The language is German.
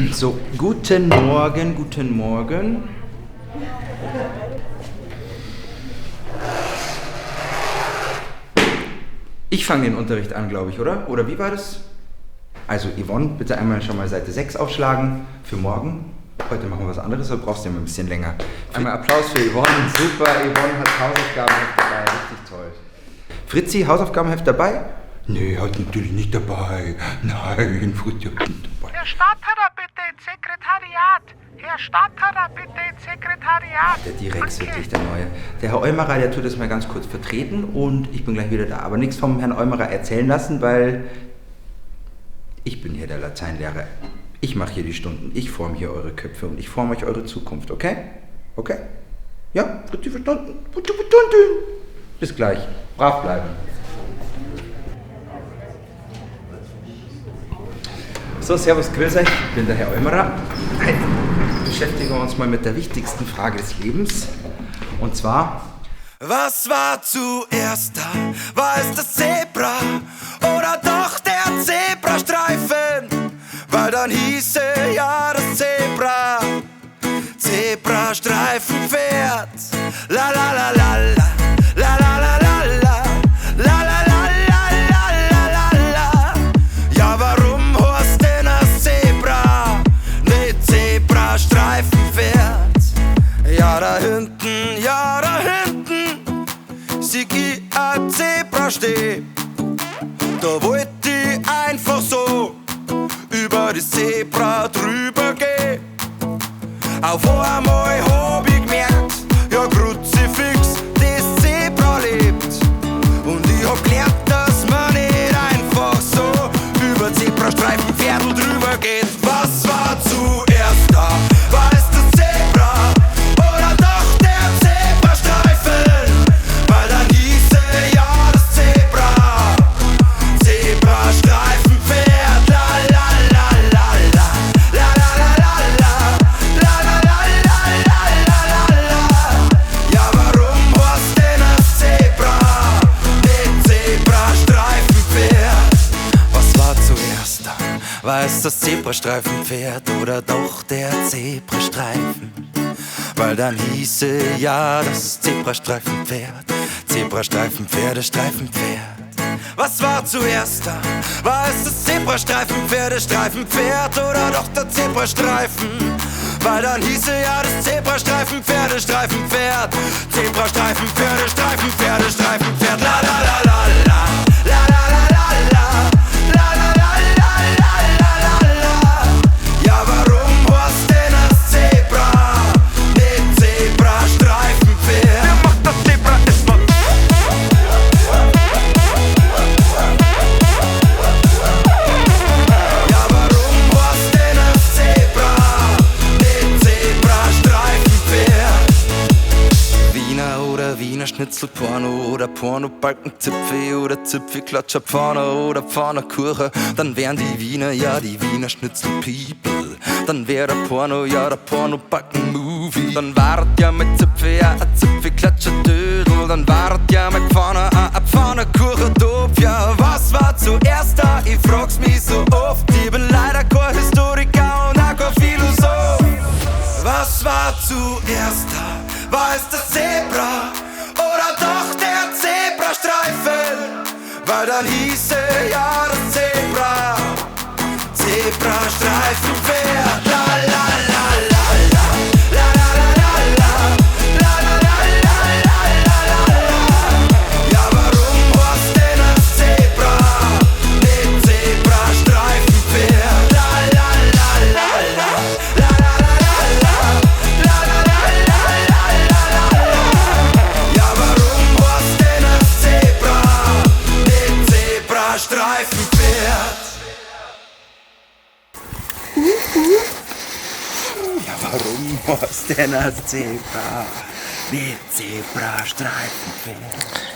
So, guten Morgen, guten Morgen. Ich fange den Unterricht an, glaube ich, oder? Oder wie war das? Also Yvonne, bitte einmal schon mal Seite 6 aufschlagen für morgen. Heute machen wir was anderes, aber brauchst du ja mal ein bisschen länger. Einmal Applaus für Yvonne, super. Yvonne hat Hausaufgabenheft dabei, richtig toll. Fritzi, Hausaufgabenheft dabei? Nee, hat natürlich nicht dabei. Nein, Fritzi hat nicht dabei. Herr Stadthaber, bitte ins Sekretariat. Herr Stadthaber, bitte ins Sekretariat. Der Direx, wirklich der Neue. Der Herr Eumerer, der tut das mal ganz kurz vertreten und ich bin gleich wieder da. Aber nichts vom Herrn Eumerer erzählen lassen, weil ich bin hier der Lateinlehrer. Ich mache hier die Stunden, ich forme hier eure Köpfe und ich forme euch eure Zukunft, okay? Okay? Ja, Fritzi, verstanden? Verstanden. Bis gleich. Brav bleiben. So, servus, grüß euch. Ich bin der Herr Eumerer. Heute beschäftigen wir uns mal mit der wichtigsten Frage des Lebens. Und zwar: Was war zuerst da? War es das Zebra oder doch der Zebrastreifen? Weil dann hieße ja das Zebra Zebrastreifen fährt. La la la la la, la la la la la, la la la la la la la. Ja, warum heißt denn das Zebra nicht Zebrastreifen fährt? Ja, da hinten, sieg ich ein Zebra steh. Da wollt ich einfach so über das Zebra drüber gehen. Auf einmal hab ich gemerkt, ja Kruzifix, das Zebra lebt. Und ich hab gelernt, dass man nicht einfach so über Zebrastreifenpferdl drüber geht. Was war zuerst da? War es das Zebra oder doch der Zebrastreifen? Weil dann hieße ja das Zebra Zebrastreifen fährt. La la la la la, la la la la la, la la la la la la la. Ja, warum heißt denn das Zebra nicht Zebrastreifenpferd? Was war zuerst da? War es das Zebrastreifenpferd oder doch der Zebrastreifen? Weil dann hieße ja das Zebrastreifenpferd Zebrastreifenpferde, Streifenpferd. Was war zuerst da? War es das Zebrastreifenpferde, Streifenpferd oder doch der Zebrastreifen? Weil dann hieße ja das Zebrastreifenpferde, Streifenpferd Zebrastreifenpferde, Streifenpferde, Streifenpferd. La la la la la, la la la la la, la la la la la la la. Ja, warum heißt denn das Zebra nicht Zebrastreifenpferd? Wer macht das Zebra erstmal? Ja, warum heißt denn das Zebra nicht Zebrastreifenpferd? Wiener oder Wiener Schnitzel, Porno oder Pornobalken, Zipfel oder Zipfelklatscher, Pfanne oder Pfannkuchen. Dann wären die Wiener ja die Wiener Schnitzel People. Dann wär der Porno ja der Pornobalken Movie. Dann wart ja mit Zipfel ja ein Zipfelklatscher Dödel. Dann wart ja mit Pfanne ein Pfannkuchen doof. Ja, was war zuerst da? Ich frag's mich so oft. Ich bin leider kein Historiker und auch kein Philosoph. Was war zuerst da? War es das Zebra oder doch der Zebrastreifen? Weil dann hieße ja das Zebra Zebrastreifen fährt. La la la la la, la la la la, la la la la la la. Ja, warum heißt denn das Zebra nicht Zebrastreifen fährt? La la la la la, la la la la, la la la la la. Ja, warum heißt denn das Zebra nicht Zebrastreifen fährt? Ja, warum heißt denn das Zebra nicht Zebrastreifenpferd?